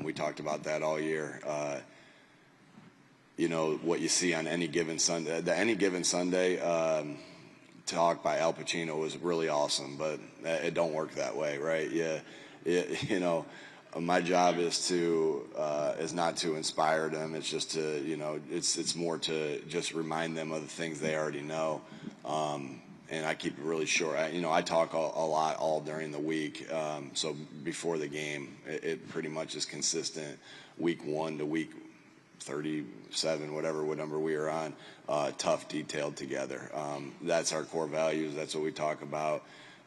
We talked about that all year. You know, what you see on any given Sunday, the Any Given Sunday talk by Al Pacino was really awesome, but it don't work that way, right? Yeah, you know, my job is not to inspire them. It's just to, you know, it's more to just remind them of the things they already know. And I keep it really short. I talk a lot all during the week. So before the game, it pretty much is consistent, week 1 to week 37, whatever number we are on, tough, detailed together. That's our core values. That's what we talk about.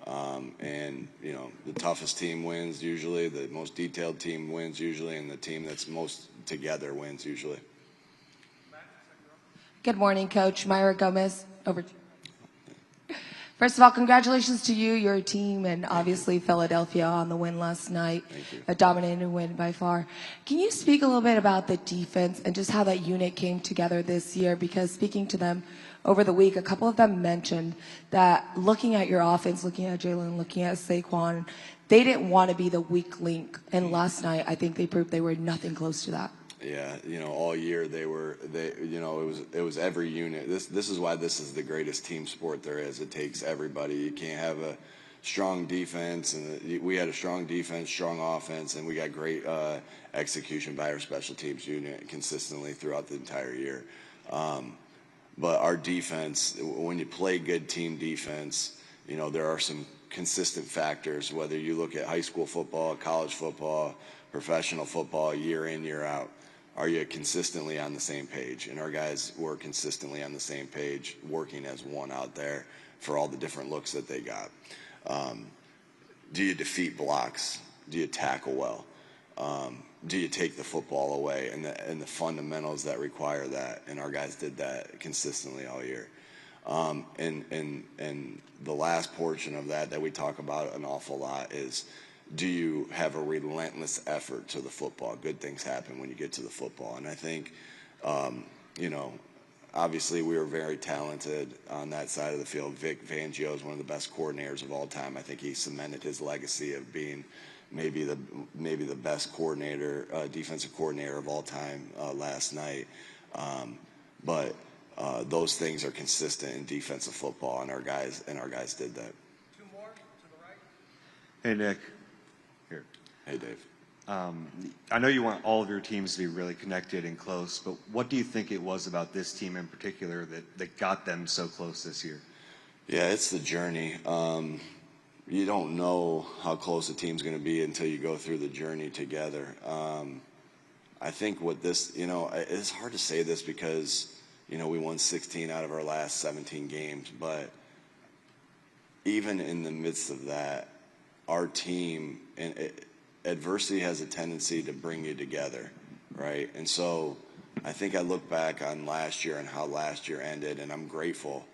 And, you know, the toughest team wins usually, the most detailed team wins usually, and the team that's most together wins usually. Good morning, Coach. Myra Gomez, over to you. First of all, congratulations to you, your team, and obviously Philadelphia on the win last night. Thank you. A dominating win by far. Can you speak a little bit about the defense and just how that unit came together this year? Because speaking to them over the week, a couple of them mentioned that looking at your offense, looking at Jalen, looking at Saquon, they didn't want to be the weak link. And last night, I think they proved they were nothing close to that. Yeah, you know, all year it was every unit. This is why this is the greatest team sport there is. It takes everybody. You can't have a strong defense, and we had a strong defense, strong offense, and we got great execution by our special teams unit consistently throughout the entire year. But our defense, when you play good team defense, you know, there are some consistent factors, whether you look at high school football, college football, professional football, year in, year out. Are you consistently on the same page? And our guys were consistently on the same page, working as one out there for all the different looks that they got. Do you defeat blocks? Do you tackle well? Do you take the football away? And the fundamentals that require that. And our guys did that consistently all year. And the last portion of that we talk about an awful lot is, do you have a relentless effort to the football? Good things happen when you get to the football. And I think, you know, obviously we were very talented on that side of the field. Vic Fangio is one of the best coordinators of all time. I think he cemented his legacy of being maybe the best coordinator, defensive coordinator of all time last night. But those things are consistent in defensive football, and our guys did that. Two more to the right. Hey, Nick. Here. Hey, Dave. I know you want all of your teams to be really connected and close, but what do you think it was about this team in particular that got them so close this year? Yeah, it's the journey. You don't know how close a team's going to be until you go through the journey together. I think what this, you know, it's hard to say this because, you know, we won 16 out of our last 17 games, but even in the midst of that, our team, and adversity has a tendency to bring you together, right? And so I think I look back on last year and how last year ended, and I'm grateful.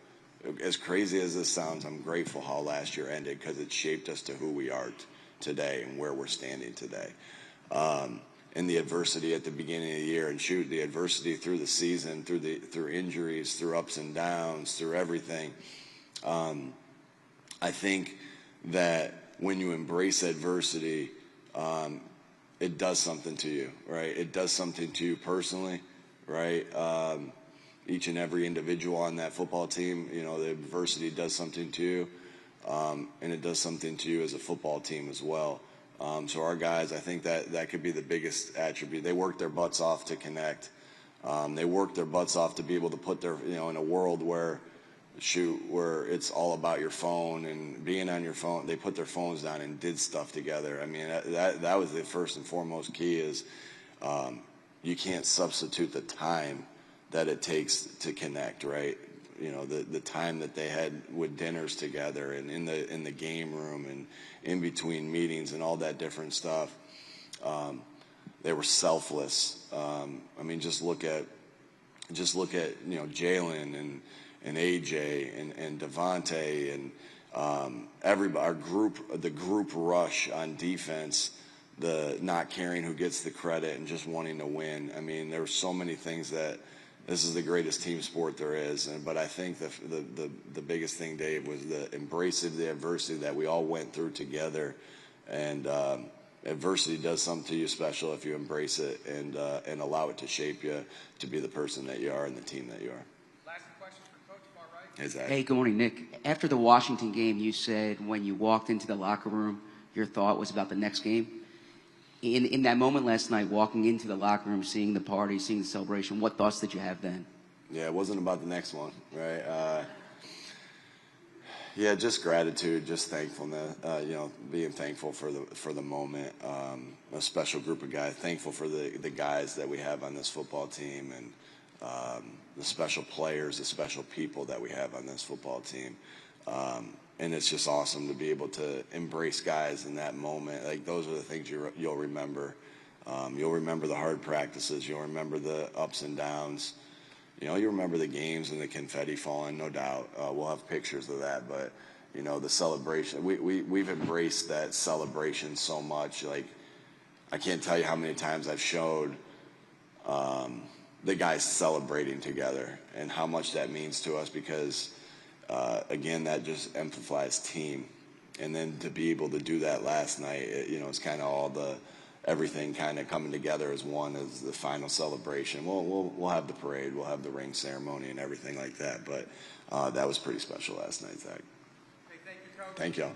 As crazy as this sounds, I'm grateful how last year ended because it shaped us to who we are today and where we're standing today. And the adversity at the beginning of the year, and shoot, the adversity through the season, through injuries, through ups and downs, through everything. I think that when you embrace adversity, it does something to you, right? It does something to you personally, right? Each and every individual on that football team, you know, the adversity does something to you, and it does something to you as a football team as well. So our guys, I think that could be the biggest attribute. They work their butts off to connect. They work their butts off to be able to put their, you know, in a world where it's all about your phone and being on your phone. They put their phones down and did stuff together. I mean, that was the first and foremost key is you can't substitute the time that it takes to connect, right? You know, the time that they had with dinners together and in the game room and in between meetings and all that different stuff. They were selfless. I mean, just look at you know, Jalen and AJ and Devontae and everybody, the group rush on defense, the not caring who gets the credit and just wanting to win. I mean, there were so many things that this is the greatest team sport there is. But I think the biggest thing, Dave, was the embrace of the adversity that we all went through together. And adversity does something to you special if you embrace it and allow it to shape you to be the person that you are and the team that you are. Last question for Coach, far right. Hey, Zach. Hey, good morning, Nick. After the Washington game, you said when you walked into the locker room, your thought was about the next game. In that moment last night, walking into the locker room, seeing the party, seeing the celebration, what thoughts did you have then? Yeah, it wasn't about the next one, right? Yeah, just gratitude, just thankfulness. Being thankful for the moment. A special group of guys. Thankful for the guys that we have on this football team, and the special players, the special people that we have on this football team. And it's just awesome to be able to embrace guys in that moment. Like, those are the things you'll remember. You'll remember the hard practices. You'll remember the ups and downs. You remember the games and the confetti falling, no doubt. We'll have pictures of that, but the celebration. We've embraced that celebration so much. Like, I can't tell you how many times I've showed the guys celebrating together and how much that means to us, because again, that just amplifies team. And then to be able to do that last night, it's kind of all everything kind of coming together as one, as the final celebration. We'll have the parade, we'll have the ring ceremony and everything like that. But that was pretty special last night, Zach. Hey, thank you, Coach. Thank y'all.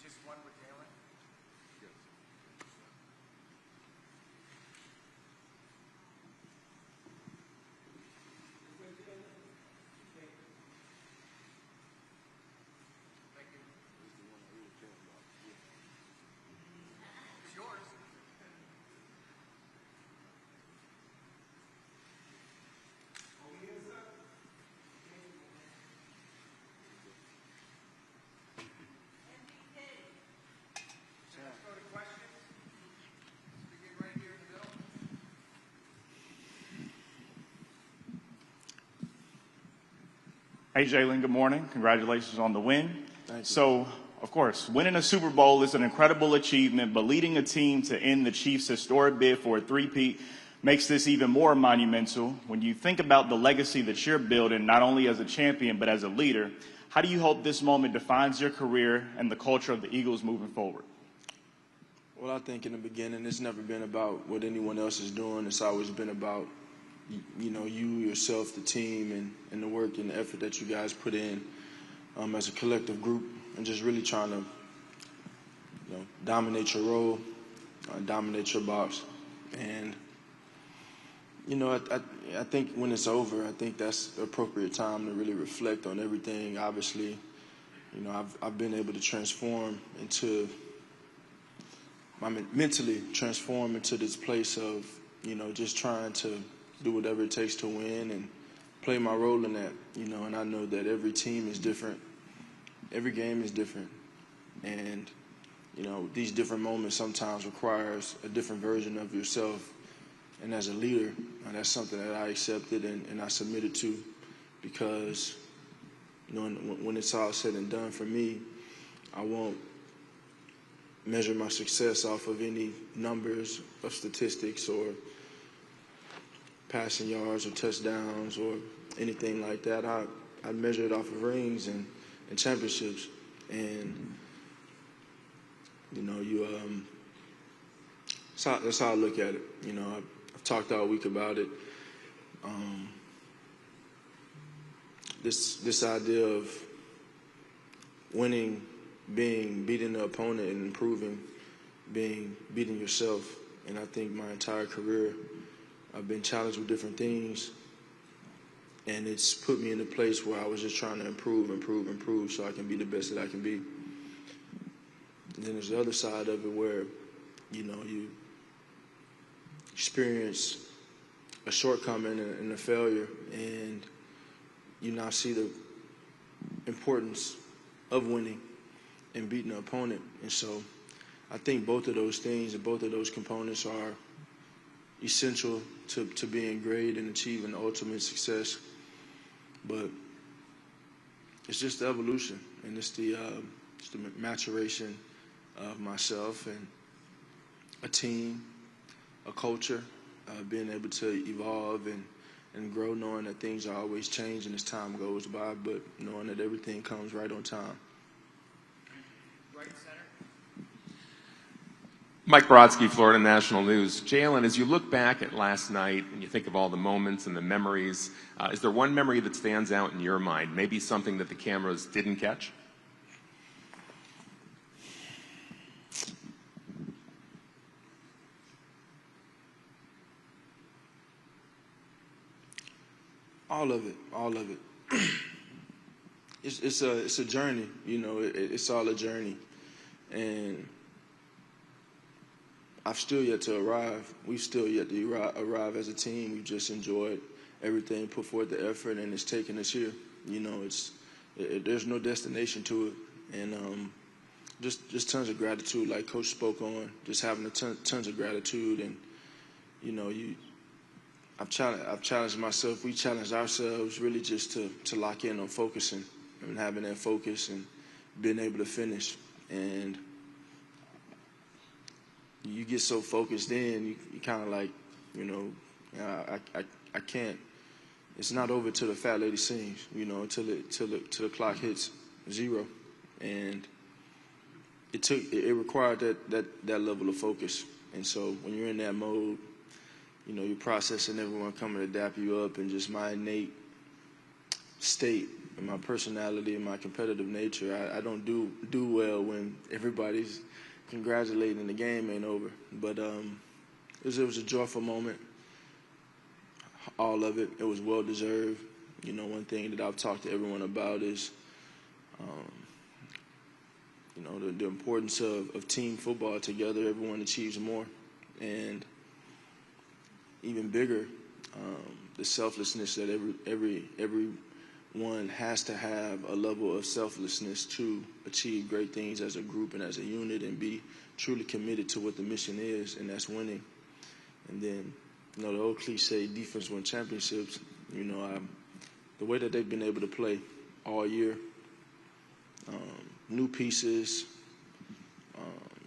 Just one with Jalen. Thank you. It's yours. So let's go to questions. Begin right here in the middle. Hey, Jalen, good morning. Congratulations on the win. Thank you. So, of course, winning a Super Bowl is an incredible achievement, but leading a team to end the Chiefs' historic bid for a three-peat makes this even more monumental. When you think about the legacy that you're building, not only as a champion, but as a leader, how do you hope this moment defines your career and the culture of the Eagles moving forward? Well, I think in the beginning, it's never been about what anyone else is doing. It's always been about, you, yourself, the team, and the work and the effort that you guys put in as a collective group, and just really trying to, dominate your role, dominate your box. And, I think when it's over, I think that's the appropriate time to really reflect on everything. Obviously, I've been able to transform into mentally transform into this place of, just trying to do whatever it takes to win and play my role in that, and I know that every team is different. Every game is different. And, these different moments sometimes requires a different version of yourself. And as a leader, that's something that I accepted and I submitted to, because, when it's all said and done for me, I won't measure my success off of any numbers of statistics or passing yards or touchdowns or anything like that. I measure it off of rings and championships. And, that's how I look at it. I've talked all week about it. This idea of winning, beating the opponent and improving, beating yourself. And I think my entire career, I've been challenged with different things, and it's put me in a place where I was just trying to improve so I can be the best that I can be. And then there's the other side of it where, you experience a shortcoming and a failure, and you now see the importance of winning and beating the opponent. And so I think both of those things and both of those components are essential to being great and achieving ultimate success. But it's just the evolution, and it's the maturation of myself and a team, a culture, being able to evolve and grow, knowing that things are always changing as time goes by, but knowing that everything comes right on time. Right center. Mike Brodsky, Florida National News. Jalen, as you look back at last night and you think of all the moments and the memories, is there one memory that stands out in your mind? Maybe something that the cameras didn't catch? All of it. It's a journey, you know. It's all a journey, and I've still yet to arrive. We've still yet to arrive as a team. We've just enjoyed everything, put forth the effort, and it's taken us here. You know, there's no destination to it, and just tons of gratitude, like Coach spoke on. Just having tons of gratitude, and you know, I've challenged myself. We challenged ourselves really just to lock in on focusing and having that focus and being able to finish. And you get so focused in, you kind of like, you know, I can't. It's not over till the fat lady sings, you know, till the clock hits 0, and it required that level of focus. And so when you're in that mode, you know, you're processing everyone coming to dap you up, and just my innate state and my personality and my competitive nature. I don't do well when everybody's congratulating the game ain't over. But it was a joyful moment. All of it. It was well deserved. You know, one thing that I've talked to everyone about is, you know, the importance of team football together. Everyone achieves more, and even bigger, the selflessness that everyone has to have a level of selflessness to achieve great things as a group and as a unit, and be truly committed to what the mission is, and that's winning. And then, you know, the old cliche, defense win championships. You know, the way that they've been able to play all year, new pieces,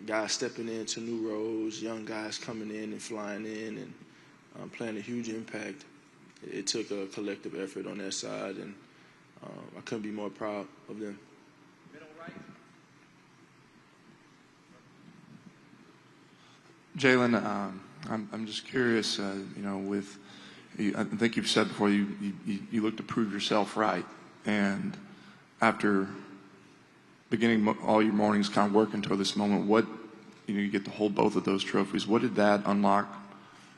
guys stepping into new roles, young guys coming in and flying in and playing a huge impact. It took a collective effort on their side, and I couldn't be more proud of them. Middle right. Jalen, I'm just curious, you know, with I think you've said before you look to prove yourself right, and after beginning all your mornings kind of working toward this moment, what, you know, you get to hold both of those trophies. What did that unlock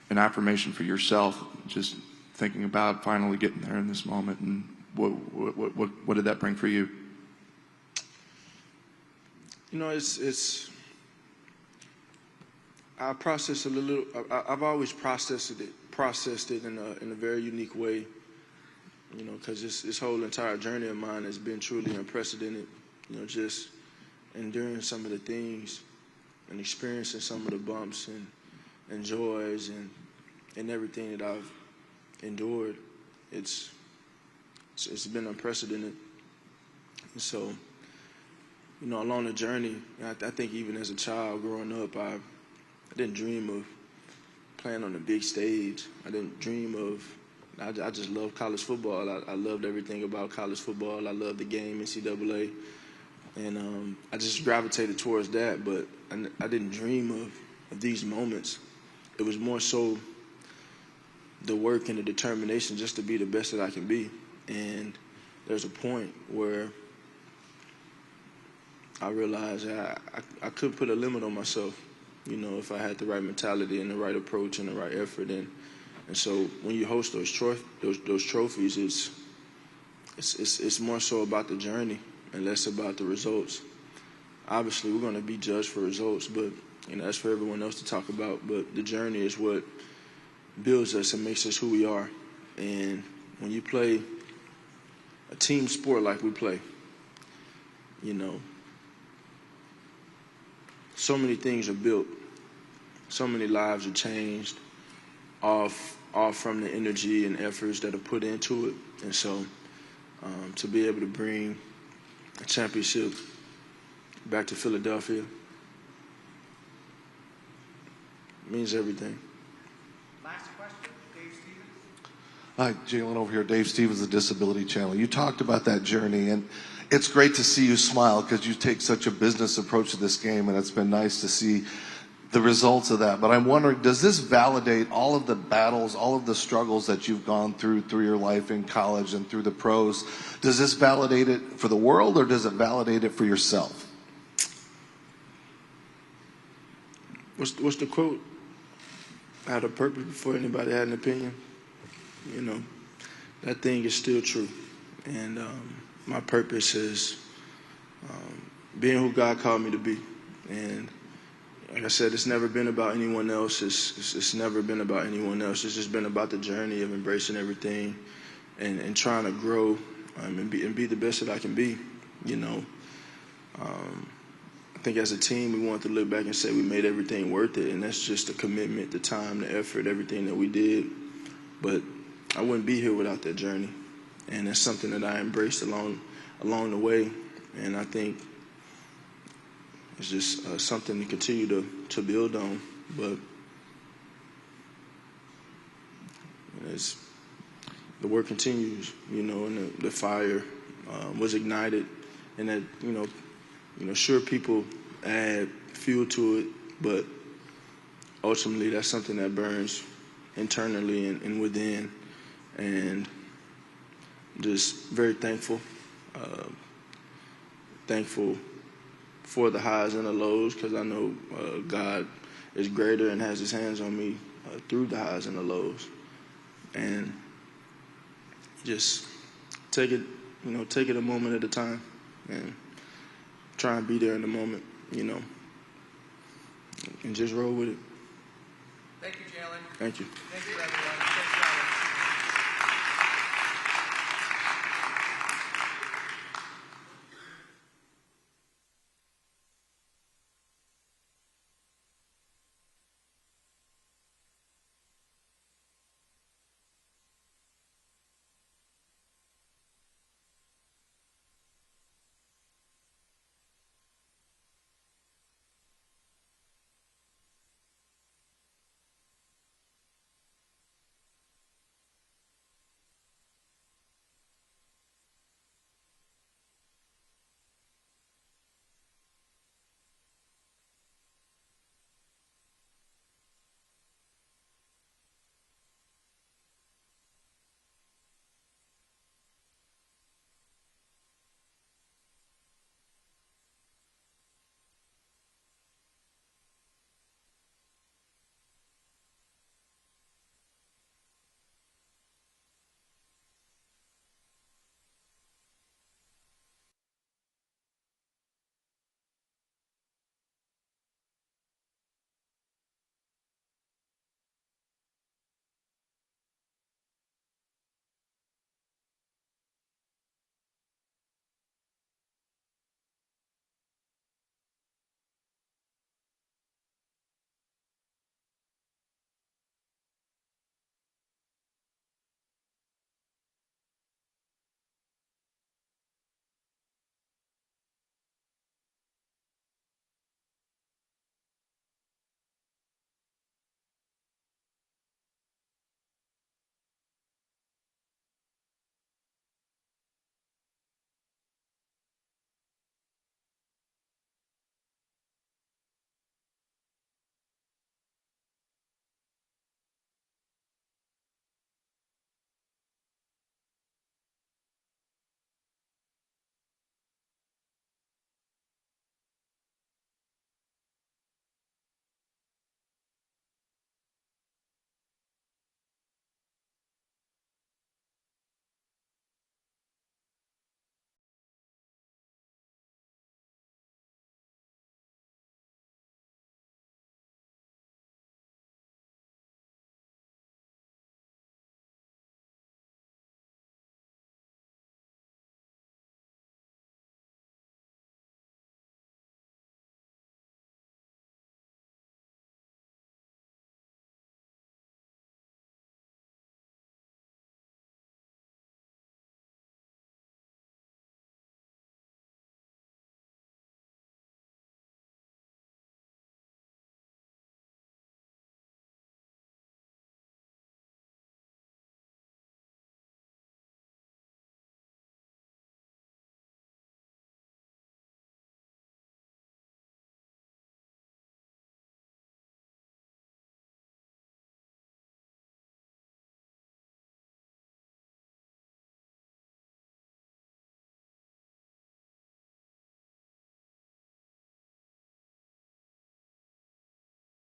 an affirmation for yourself, just thinking about finally getting there in this moment, and what did that bring for you? You know, I process a little. I've always processed it in a very unique way. You know, because this whole entire journey of mine has been truly unprecedented. You know, just enduring some of the things and experiencing some of the bumps and joys and everything that I've endured. It's been unprecedented. And so, you know, along the journey, I think even as a child growing up, I didn't dream of playing on the big stage. I didn't dream of. I just loved college football. I loved everything about college football. I loved the game, NCAA. And I just gravitated towards that, but I didn't dream of these moments. It was more so the work and the determination just to be the best that I can be. And there's a point where I realized I could put a limit on myself, you know, if I had the right mentality and the right approach and the right effort. And so when you host those trophies, it's more so about the journey and less about the results. Obviously, we're going to be judged for results, but you know, that's for everyone else to talk about. But the journey is what builds us and makes us who we are. And when you play a team sport like we play, you know, so many things are built, so many lives are changed off from the energy and efforts that are put into it. And so to be able to bring a championship back to Philadelphia means everything. Last question, Dave Stevens. Hi, Jalen over here. Dave Stevens, the Disability Channel. You talked about that journey, and it's great to see you smile because you take such a business approach to this game, and it's been nice to see the results of that. But I'm wondering, does this validate all of the battles, all of the struggles that you've gone through your life in college and through the pros? Does this validate it for the world, or does it validate it for yourself? What's the quote? I had a purpose before anybody had an opinion. You know, that thing is still true. And my purpose is being who God called me to be. And like I said, it's never been about anyone else. It's never been about anyone else. It's just been about the journey of embracing everything and trying to grow and be the best that I can be, you know. I think as a team, we want to look back and say we made everything worth it, and that's just the commitment, the time, the effort, everything that we did. But I wouldn't be here without that journey, and that's something that I embraced along the way, and I think it's just something to continue to build on. But the work continues, you know, and the fire was ignited, and that, you know, sure, people add fuel to it, but ultimately that's something that burns internally and within. And just very thankful for the highs and the lows, because I know God is greater and has his hands on me through the highs and the lows. And just take it a moment at a time and try and be there in the moment, you know, and just roll with it. Thank you, Jalen. Thank you. Thank you, everyone.